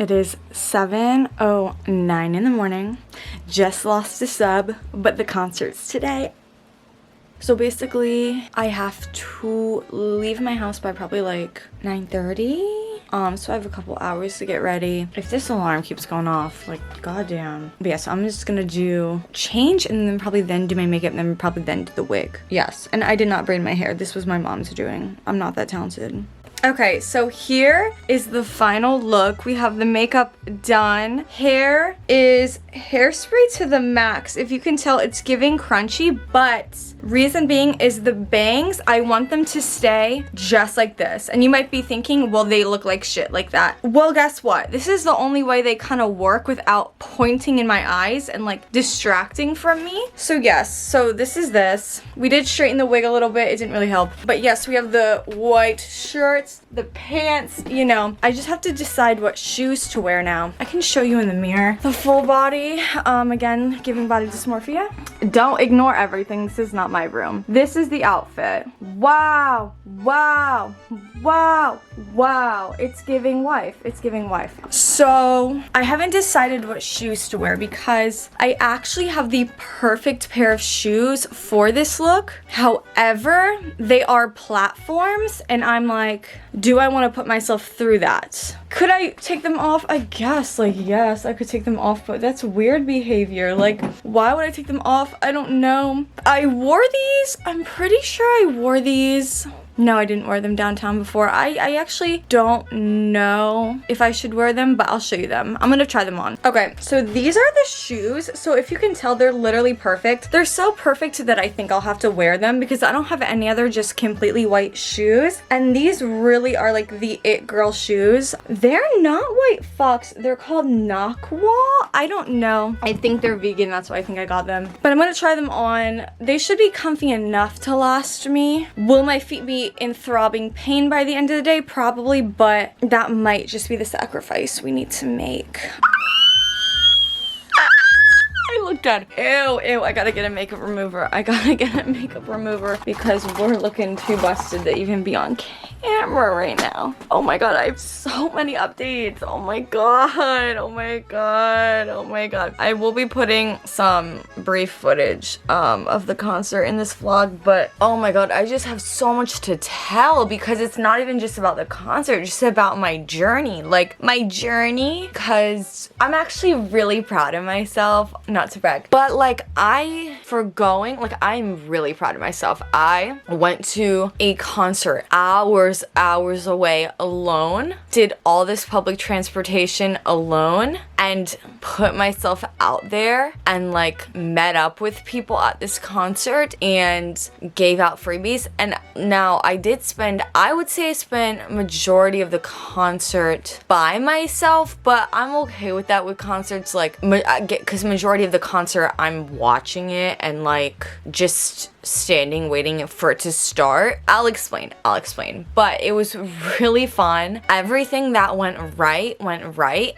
It is 7:09 in the morning. Just lost a sub, but the concert's today. So basically, I have to leave my house by probably like 9:30. So I have a couple hours to get ready. If this alarm keeps going off, like, goddamn. But yeah, so I'm just gonna change and then probably then do my makeup and then probably then do the wig. Yes, and I did not braid my hair. This was my mom's doing. I'm not that talented. Okay, so here is the final look. We have the makeup done. Hair is hairspray to the max. If you can tell, it's giving crunchy, but reason being is the bangs, I want them to stay just like this. And you might be thinking, well, they look like shit like that. Well, guess what? This is the only way they kind of work without pointing in my eyes and like distracting from me. So yes, so this is this. We did straighten the wig a little bit. It didn't really help. But yes, we have the white shirts, the pants, you know. I just have to decide what shoes to wear now. I can show you in the mirror. The full body, again, giving body dysmorphia. Don't ignore everything. This is not my room. This is the outfit. Wow, wow, wow, wow. It's giving wife. It's giving wife. So I haven't decided what shoes to wear because I actually have the perfect pair of shoes for this look. However, they are platforms and I'm like, do I want to put myself through that? Could I take them off? I guess, like, yes, I could take them off, but that's weird behavior. Like, why would I take them off? I don't know. I wore these. I'm pretty sure I wore these. No, I didn't wear them downtown before. I actually don't know if I should wear them, but I'll show you them. I'm gonna try them on. Okay, so these are the shoes. So if you can tell, they're literally perfect. They're so perfect that I think I'll have to wear them because I don't have any other just completely white shoes. And these really are like the it girl shoes. They're not White Fox. They're called Nakwa. I don't know. I think they're vegan. That's why I think I got them. But I'm gonna try them on. They should be comfy enough to last me. Will my feet be in throbbing pain by the end of the day? Probably, but that might just be the sacrifice we need to make. I look dead. Ew, ew, I gotta get a makeup remover. I gotta get a makeup remover because we're looking too busted to even be on camera right now. Oh my god, I have so many updates. Oh my god, oh my god, oh my god. I will be putting some brief footage of the concert in this vlog, but oh my god, I just have so much to tell because it's not even just about the concert, it's just about my journey. Like, my journey, because I'm actually really proud of myself. Not to brag, but like I'm really proud of myself. I went to a concert hours away alone, did all this public transportation alone, and put myself out there and like met up with people at this concert and gave out freebies. And now I would say I spent majority of the concert by myself, but I'm okay with that with concerts, like because majority of the concert I'm watching it and like just standing waiting for it to start. I'll explain, but it was really fun. Everything that went right,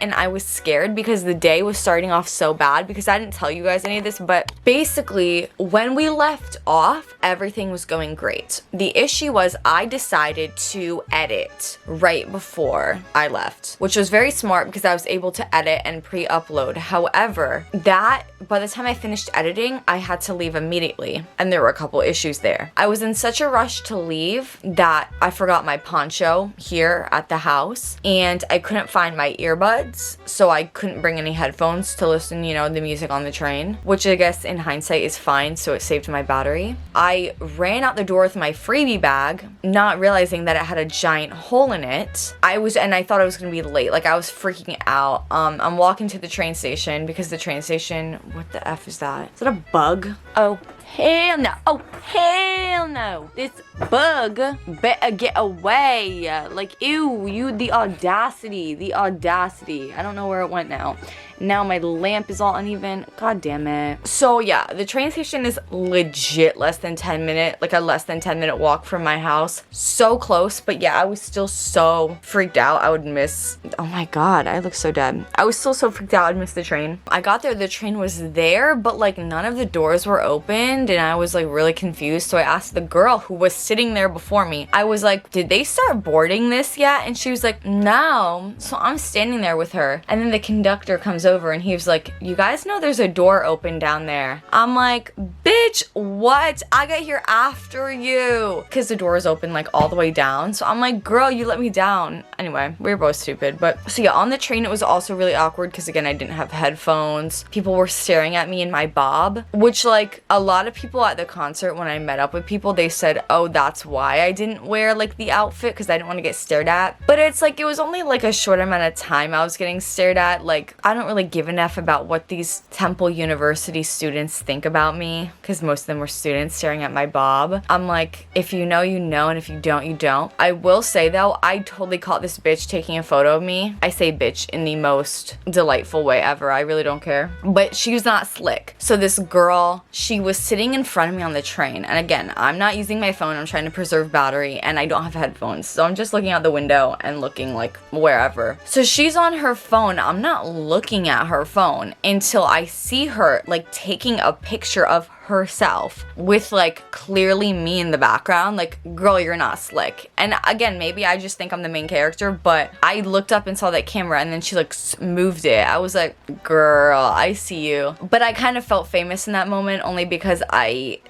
and I was scared because the day was starting off so bad because I didn't tell you guys any of this, but basically when we left off, everything was going great. The issue was I decided to edit right before I left, which was very smart because I was able to edit and pre-upload. However, by the time I finished editing, I had to leave immediately, and there were a couple issues there. I was in such a rush to leave that I forgot my poncho here at the house, and I couldn't find my earbuds, so I couldn't bring any headphones to listen, you know, the music on the train, which I guess in hindsight is fine, so it saved my battery. I ran out the door with my freebie bag, not realizing that it had a giant hole in it. I thought I was gonna be late. Like, I was freaking out. I'm walking to the train station because the train station, what the F is that? Is that a bug? Oh, hell no. Oh, hell no. This bug better get away. Like, ew, the audacity. I don't know where it went now. Now my lamp is all uneven. God damn it. So yeah, the train station is legit less than 10 minute, like a less than 10 minute walk from my house. So close, but yeah, I was still so freaked out I would miss. Oh my god, I look so dead. I was still so freaked out I'd miss the train. I got there, the train was there, but like none of the doors were opened and I was like really confused. So I asked the girl who was sitting there before me, I was like, did they start boarding this yet? And she was like, no. So I'm standing there with her, and then the conductor comes over and he was like, you guys know there's a door open down there. I'm like, bitch, what? I got here after you, because the door is open like all the way down. So I'm like, girl, you let me down. Anyway, we were both stupid. But so yeah, on the train it was also really awkward because again, I didn't have headphones. People were staring at me in my bob, which like a lot of people at the concert, when I met up with people, they said, oh, that's why I didn't wear like the outfit, because I didn't want to get stared at. But it's like, it was only like a short amount of time I was getting stared at. Like, I don't really give an F about what these Temple University students think about me, because most of them were students staring at my bob. I'm like, if you know, you know, and if you don't, you don't. I will say though, I totally caught this bitch taking a photo of me. I say bitch in the most delightful way ever. I really don't care. But she was not slick. So this girl, she was sitting in front of me on the train. And again, I'm not using my phone. I'm trying to preserve battery and I don't have headphones. So I'm just looking out the window and looking like wherever. So she's on her phone. I'm not looking at her phone until I see her like taking a picture of herself with like clearly me in the background. Like, girl, you're not slick. And again, maybe I just think I'm the main character, but I looked up and saw that camera and then she like moved it. I was like, girl, I see you. But I kind of felt famous in that moment only because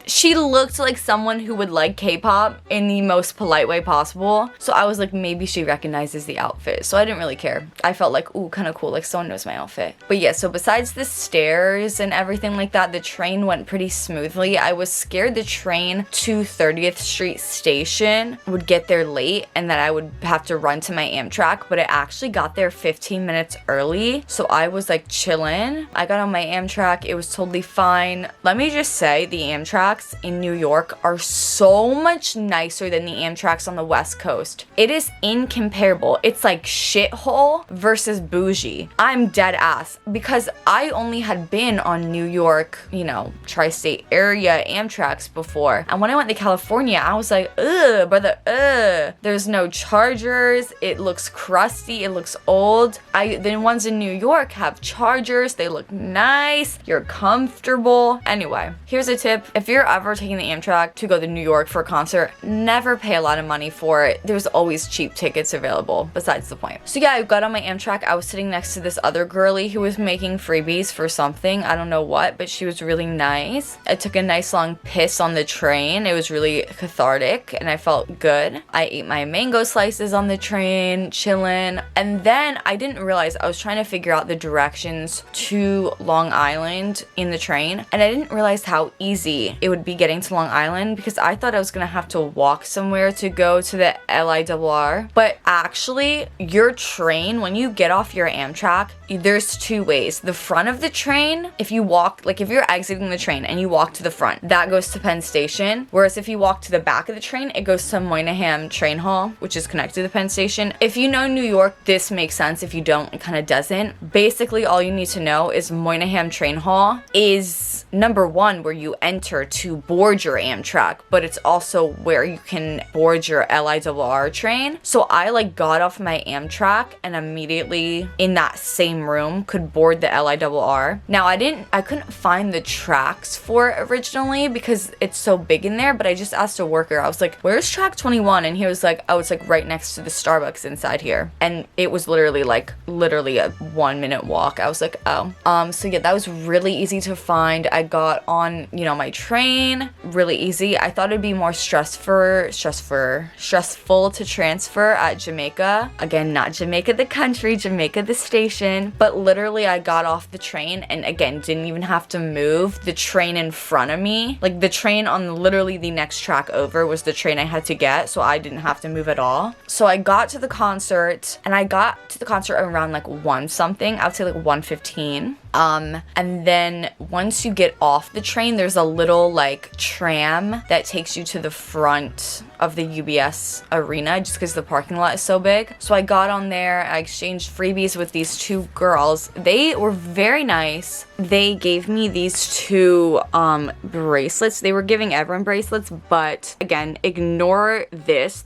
she looked like someone who would like K-pop in the most polite way possible. So I was like, maybe she recognizes the outfit. So I didn't really care. I felt like, ooh, kind of cool. Like someone knows my outfit. But yeah, so besides the stairs and everything like that, the train went pretty smoothly. I was scared the train to 30th Street Station would get there late and that I would have to run to my Amtrak, but it actually got there 15 minutes early. So I was like chilling. I got on my Amtrak. It was totally fine. Let me just say, the Amtraks in New York are so much nicer than the Amtraks on the West Coast. It is incomparable. It's like shithole versus bougie. I'm dead ass, because I only had been on New York, you know, tri-state area Amtraks before. And when I went to California, I was like, ugh, brother, ugh. There's no chargers. It looks crusty. It looks old. The ones in New York have chargers. They look nice. You're comfortable. Anyway, here's a tip. If you're ever taking the Amtrak to go to New York for a concert, never pay a lot of money for it. There's always cheap tickets available. Besides the point. So yeah, I got on my Amtrak. I was sitting next to this other girly who was making freebies for something. I don't know what, but she was really nice. I took a nice long piss on the train. It was really cathartic and I felt good. I ate my mango slices on the train, chilling. And then I didn't realize I was trying to figure out the directions to Long Island in the train. And I didn't realize how easy it would be getting to Long Island, because I thought I was gonna have to walk somewhere to go to the LIRR. But actually, your train, when you get off your Amtrak, there's two ways. The front of the train, if you walk, like if you're exiting the train and you walk to the front, that goes to Penn Station. Whereas if you walk to the back of the train, it goes to Moynihan Train Hall, which is connected to Penn Station. If you know New York, this makes sense. If you don't, it kind of doesn't. Basically, all you need to know is Moynihan Train Hall is number one where you enter to board your Amtrak, but it's also where you can board your LIRR train. So I like got off my Amtrak and immediately in that same room could board the LIRR. Now I couldn't find the tracks for it originally because it's so big in there, but I just asked a worker. I was like, where's track 21? And he was like, oh, it's like right next to the Starbucks inside here. And it was literally a 1 minute walk. I was like, oh. So yeah, that was really easy to find. I got on, you know, my train, really easy. I thought it'd be more stressful to transfer at Jamaica. Again, not Jamaica the country, Jamaica the station. But literally I got off the train and again, didn't even have to move. The train in front of me, like the train on literally the next track over was the train I had to get. So I didn't have to move at all. So I got to the concert and I got to the concert around like 1 something. I would say like 1:15. And then once you get off the train, there's a little like tram that takes you to the front of the UBS arena just because the parking lot is so big. So I got on there, I exchanged freebies with these two girls. They were very nice. They gave me these two bracelets. They were giving everyone bracelets, but again, ignore this.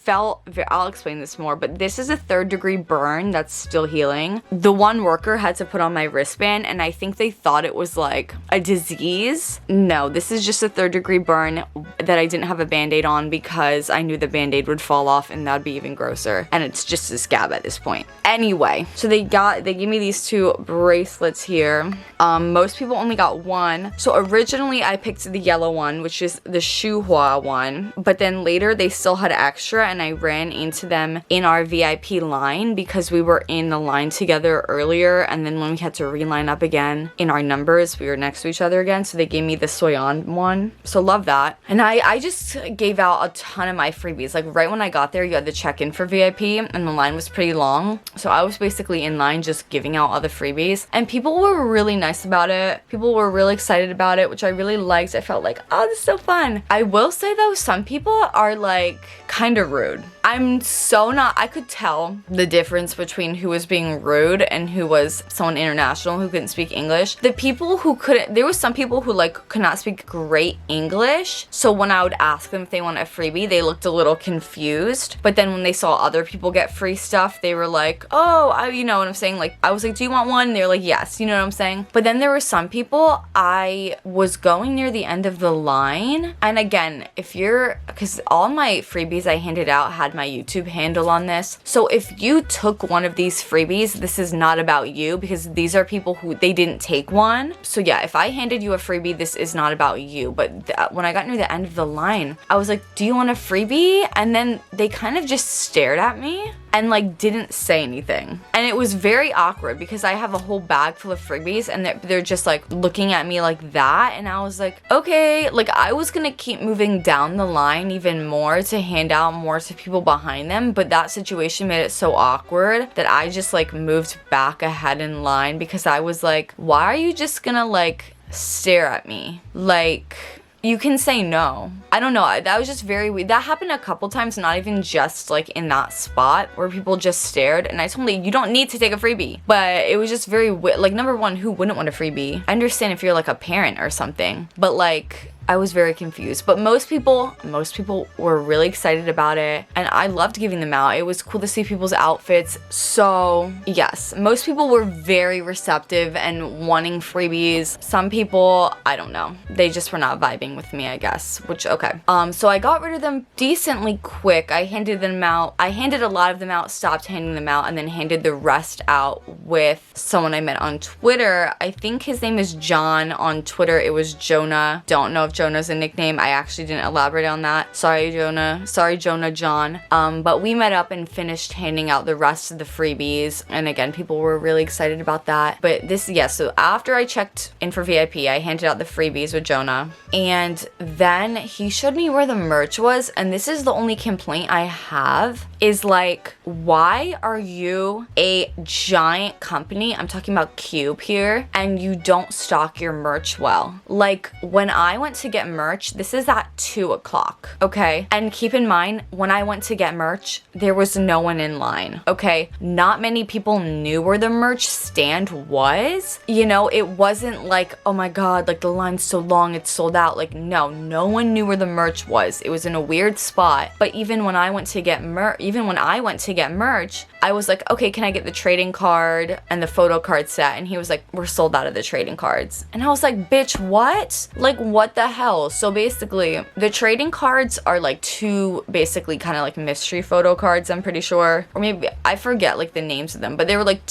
I'll explain this more, but this is a 3rd-degree burn that's still healing. The one worker had to put on my wristband, and I think they thought it was like a disease. No, this is just a 3rd-degree burn that I didn't have a band-aid on because I knew the band-aid would fall off and that'd be even grosser, and it's just a scab at this point. Anyway, so they gave me these two bracelets here. Most people only got one. So originally I picked the yellow one, which is the Shuhua one, but then later they still had extra and I ran into them in our VIP line because we were in the line together earlier, and then when we had to reline up again in our numbers, we were next to each other again, so they gave me the Soyeon one. So love that. And I just gave out a ton of my freebies. Like right when I got there, you had to check in for VIP and the line was pretty long. So I was basically in line just giving out all the freebies, and people were really nice about it. People were really excited about it, which I really liked. I felt like, oh, this is so fun. I will say though, some people are like kind of rude. I could tell the difference between who was being rude and who was someone international who couldn't speak English. The people who couldn't, there was some people who like could not speak great English. So when I would ask them if they want a freebie, they looked a little confused. But then when they saw other people get free stuff, they were like, oh, you know what I'm saying? Like, I was like, do you want one? And they're like, yes, you know what I'm saying? But then there were some people, I was going near the end of the line. And again, because all my freebies I handed out had my YouTube handle on this. So if you took one of these freebies, this is not about you, because these are people who, they didn't take one. So yeah, if I handed you a freebie, this is not about you. But when I got near the end of the line, I was like, do you want a freebie? And then they kind of just stared at me and like didn't say anything. And it was very awkward because I have a whole bag full of freebies and they're just like looking at me like that. And I was like, okay, like I was gonna keep moving down the line even more to hand out more to people behind them, but that situation made it so awkward that I just like moved back ahead in line because I was like, why are you just gonna like stare at me? Like, you can say no. I don't know, that was just very weird. That happened a couple times, not even just like in that spot where people just stared, and I told them, you don't need to take a freebie. But it was just very weird. Like, number one, who wouldn't want a freebie? I understand if you're like a parent or something, but like, I was very confused. But most people were really excited about it, and I loved giving them out. It was cool to see people's outfits. So yes, most people were very receptive and wanting freebies. Some people, I don't know, they just were not vibing with me, I guess, which, okay. So I got rid of them decently quick. I handed them out. I handed a lot of them out, stopped handing them out, and then handed the rest out with someone I met on Twitter. I think his name is John. On Twitter, it was Jonah. Don't know if Jonah's a nickname. I actually didn't elaborate on that. Sorry, Jonah. Sorry, Jonah John. But we met up and finished handing out the rest of the freebies. And again, people were really excited about that. But this, yeah, so after I checked in for VIP, I handed out the freebies with Jonah. And then he showed me where the merch was. And this is the only complaint I have, is like, why are you a giant company? I'm talking about Cube here, and you don't stock your merch well. Like, when I went to get merch, this is at 2 o'clock, okay? And keep in mind, when I went to get merch, there was no one in line, okay? Not many people knew where the merch stand was. You know, it wasn't like, oh my God, like the line's so long, it's sold out. Like, no one knew where the merch was. It was in a weird spot. But even when I went to get merch, I was like, okay, can I get the trading card and the photo card set? And he was like, we're sold out of the trading cards. And I was like, bitch, what? Like, what the hell? So basically, the trading cards are like two, basically kind of like mystery photo cards, I'm pretty sure. Or maybe, I forget like the names of them, but they were like,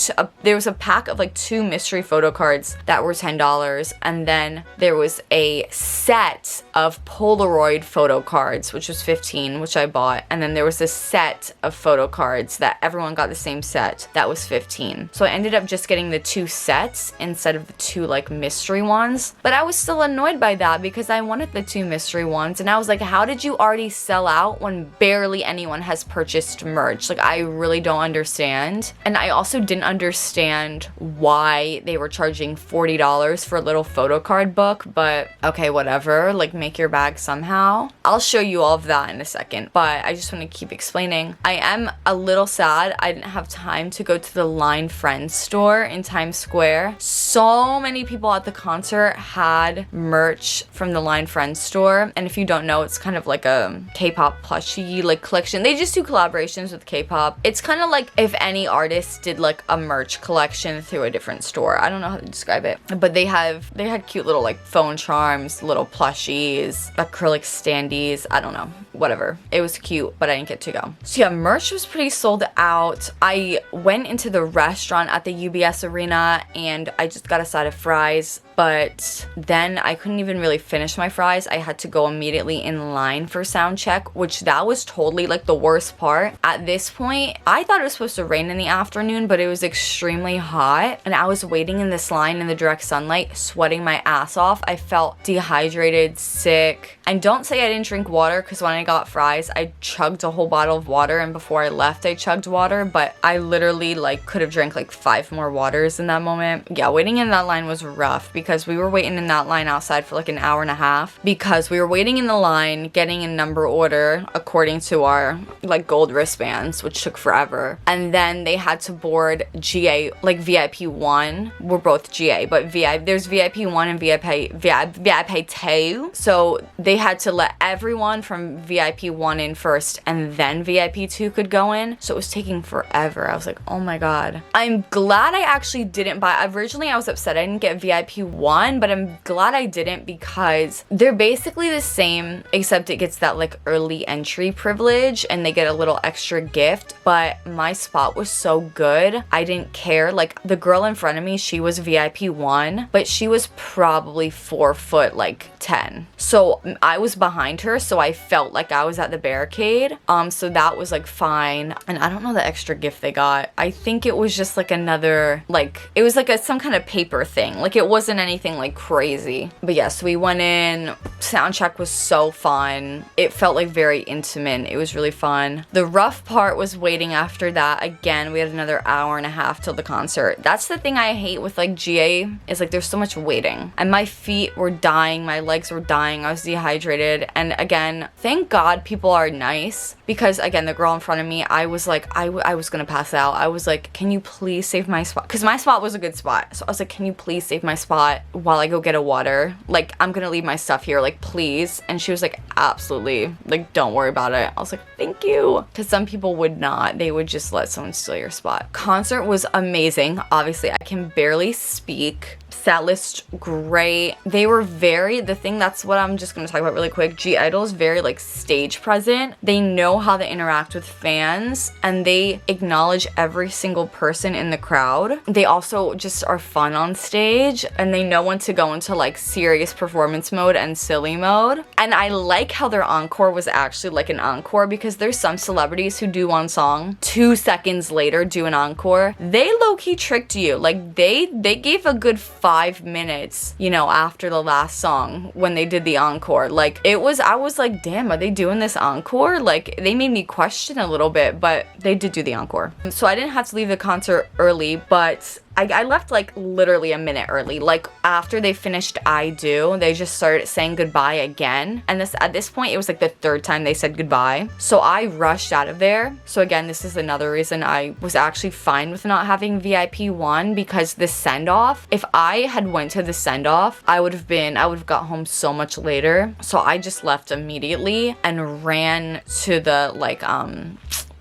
there was a pack of like 2 mystery photo cards that were $10. And then there was a set of Polaroid photo cards, which was $15, which I bought. And then there was a set of photo cards that everyone got the same set, that was $15. So I ended up just getting the 2 sets instead of the 2 like mystery ones. But I was still annoyed by that because I wanted the 2 mystery ones. And I was like, how did you already sell out when barely anyone has purchased merch? Like, I really don't understand. And I also didn't understand why they were charging $40 for a little photo card book, but okay, whatever, like make your bag somehow. I'll show you all of that in a second, but I just want to keep explaining. I am a little sad I didn't have time to go to the Line Friends store in Times Square. So many people at the concert had merch from the Line Friends store, and if you don't know, it's kind of like a K-pop plushie like collection. They just do collaborations with K-pop. It's kind of like if any artist did like a merch collection through a different store. I don't know how to describe it, but they had cute little like phone charms, little plushies, acrylic standees, I don't know, whatever. It was cute, but I didn't get to go. So yeah, merch was pretty sold out. I went into the restaurant at the UBS Arena and I just got a side of fries, but then I couldn't even really finish my fries. I had to go immediately in line for sound check, which that was totally like the worst part. At this point, I thought it was supposed to rain in the afternoon, but it was extremely hot and I was waiting in this line in the direct sunlight, sweating my ass off. I felt dehydrated, sick. And don't say I didn't drink water, because when I got fries, I chugged a whole bottle of water, and before I left, I chugged water, but I literally like could have drank like 5 more waters in that moment. Yeah, waiting in that line was rough because we were waiting in that line outside for like an hour and a half because we were waiting in the line, getting in number order according to our like gold wristbands, which took forever. And then they had to board GA, like VIP 1. We're both GA, but there's VIP 1 and VIP 2. So they had to let everyone from VIP 1 in first and then VIP 2 could go in. So it was taking forever. I was like, oh my God. I'm glad I actually didn't buy. Originally I was upset I didn't get VIP 1, but I'm glad I didn't because they're basically the same, except it gets that like early entry privilege and they get a little extra gift. But my spot was so good, I didn't care. Like the girl in front of me, she was VIP 1, but she was probably 4 foot like 10. So I was behind her, so I felt like I was at the barricade. So that was like fine. And I don't know the extra gift they got. I think it was just like another, like it was like some kind of paper thing. Like it wasn't anything like crazy. But yes, we went in. Sound check was so fun. It felt like very intimate. It was really fun. The rough part was waiting after that. Again, we had another hour and a half till the concert. That's the thing I hate with like GA, is like there's so much waiting. And my feet were dying, my legs were dying, I was dehydrated. And again, thank God people are nice, because again, the girl in front of me, I was like, I was gonna pass out. I was like, can you please save my spot? Because my spot was a good spot. So I was like, can you please save my spot while I go get a water? Like, I'm gonna leave my stuff here, like please. And she was like, absolutely, like don't worry about it. I was like, thank you. Because some people would not, they would just let someone steal your spot. Concert was amazing. Obviously I can barely speak. Set list great. They were that's what I'm just gonna talk about really quick. (G)I-DLE is very like stage present. They know how to interact with fans and they acknowledge every single person in the crowd. They also just are fun on stage and they know when to go into like serious performance mode and silly mode. And I like how their encore was actually like an encore, because there's some celebrities who do one song, 2 seconds later do an encore. They low-key tricked you. Like they gave a good 5 minutes, you know, after the last song when they did the encore. Like I was like, damn, are they doing this encore? Like they made me question a little bit, but they did do the encore. So I didn't have to leave the concert early, but I left like literally a minute early. Like after they finished I Do, they just started saying goodbye again. And at this point, it was like the 3rd time they said goodbye. So I rushed out of there. So again, this is another reason I was actually fine with not having VIP 1, because the send-off, if I had went to the send-off, I would have got home so much later. So I just left immediately and ran to the like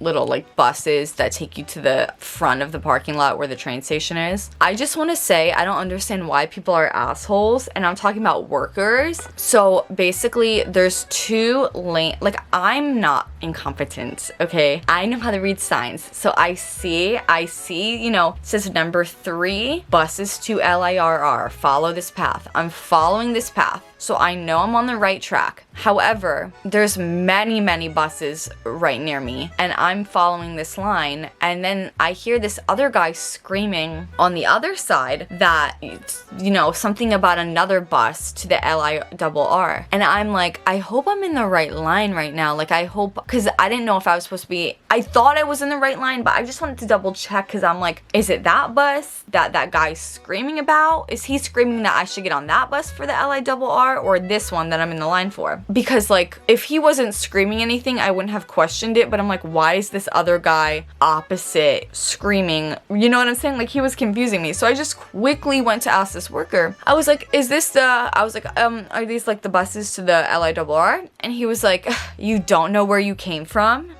little like buses that take you to the front of the parking lot where the train station is. I just want to say I don't understand why people are assholes, and I'm talking about workers. So basically there's 2 lane, like I'm not incompetent, okay? I know how to read signs. So I see, you know, it says number 3, buses to LIRR. Follow this path. I'm following this path. So I know I'm on the right track. However, there's many buses right near me, and I'm following this line, and then I hear this other guy screaming on the other side that, you know, something about another bus to the LIRR. And I'm like, I hope I'm in the right line right now. Like, I hope, because I didn't know if I was supposed to be, I thought I was in the right line, but I just wanted to double check, because I'm like, is it that bus that guy's screaming about? Is he screaming that I should get on that bus for the LIRR, or this one that I'm in the line for? Because like, if he wasn't screaming anything, I wouldn't have questioned it, but I'm like, why is this other guy opposite screaming? You know what I'm saying? Like, he was confusing me. So I just quickly went to ask this worker. I was like, are these like the buses to the LIRR? And he was like, you don't know where you came from?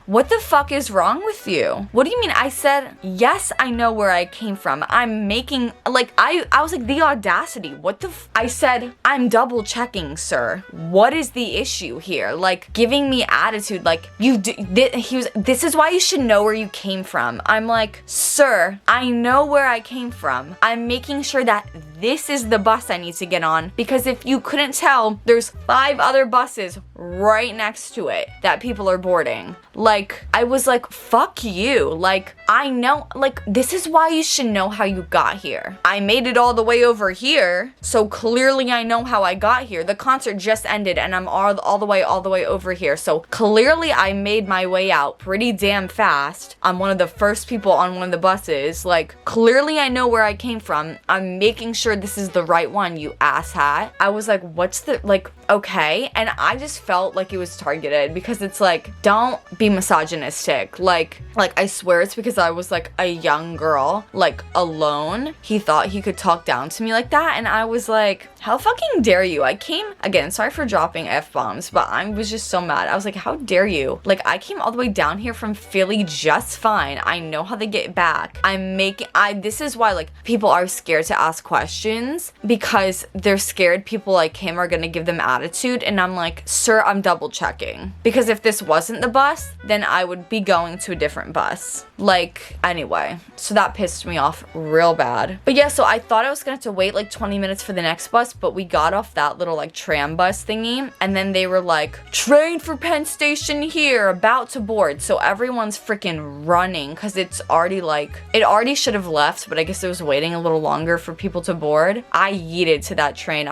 What the fuck is wrong with you? What do you mean? I said, yes, I know where I came from. I'm making, like, I was like, the audacity. What the I said, I'm double checking, sir. What is the issue here? Like, giving me attitude, like, this is why you should know where you came from. I'm like, sir, I know where I came from. I'm making sure that this is the bus I need to get on, because if you couldn't tell, there's 5 other buses right next to it that people are boarding. Like, I was like, fuck you. Like, I know, like, this is why you should know how you got here. I made it all the way over here, so clearly I know how I got here. The concert just ended and I'm all the way over here. So clearly I made my way out pretty damn fast. I'm one of the first people on one of the buses. Like, clearly I know where I came from. I'm making sure this is the right one, you asshat. I was like, what's the, like, okay. And I just felt like it was targeted, because it's like, don't be misogynistic. Like I swear it's because I was like a young girl, like alone. He thought he could talk down to me like that, and I was like, how fucking dare you? I came, again, sorry for dropping F-bombs, but I was just so mad. I was like, how dare you? Like, I came all the way down here from Philly just fine. I know how they get back. This is why, like, people are scared to ask questions, because they're scared people like him are gonna give them attitude. And I'm like, sir, I'm double checking, because if this wasn't the bus, then I would be going to a different bus. Like, anyway, so that pissed me off real bad. But yeah, so I thought I was gonna have to wait like 20 minutes for the next bus, but we got off that little like tram bus thingy, and then they were like, train for Penn Station here, about to board. So everyone's freaking running, because it's already like, it already should have left, but I guess it was waiting a little longer for people to board. I yeeted to that train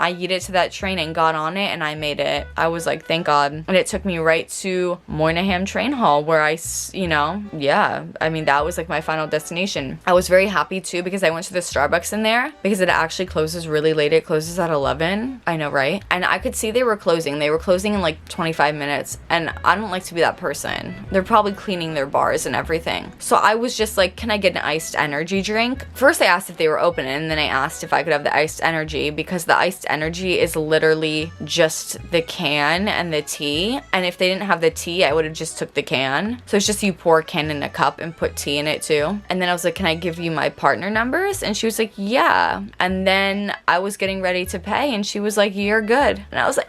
and got on it, and I made it. I was like, thank God. And it took me right to Moynihan train hall, where yeah, I mean, that was like my final destination. I was very happy too, because I went to the Starbucks in there, because it actually closes really late. It closes at 11. I know, right? And I could see they were closing in like 25 minutes, and I don't like to be that person. They're probably cleaning their bars and everything. So I was just like, can I get an iced energy drink? First I asked if they were open, and then I asked if I could have the iced energy, because the iced energy is literally just the can and the tea, and if they didn't have the tea, I would have just took the can. So it's just, you pour a can in a cup and put tea in it too. And then I was like, can I give you my partner numbers? And she was like, yeah. And then I was getting ready to pay, and she was like, you're good. And I was like,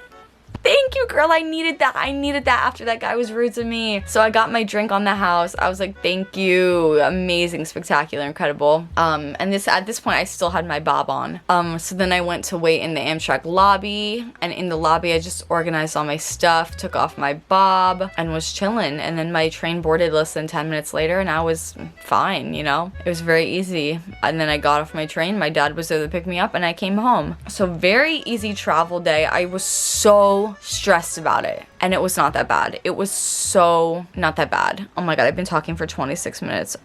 thank you, girl. I needed that. After that guy was rude to me. So I got my drink on the house. I was like, thank you. Amazing, spectacular, incredible. And at this point, I still had my bob on. So then I went to wait in the Amtrak lobby. And in the lobby, I just organized all my stuff, took off my bob, and was chilling. And then my train boarded less than 10 minutes later, and I was fine, you know? It was very easy. And then I got off my train. My dad was there to pick me up, and I came home. So very easy travel day. I was so stressed about it, and it was not that bad. It was so not that bad. Oh my god, I've been talking for 26 minutes.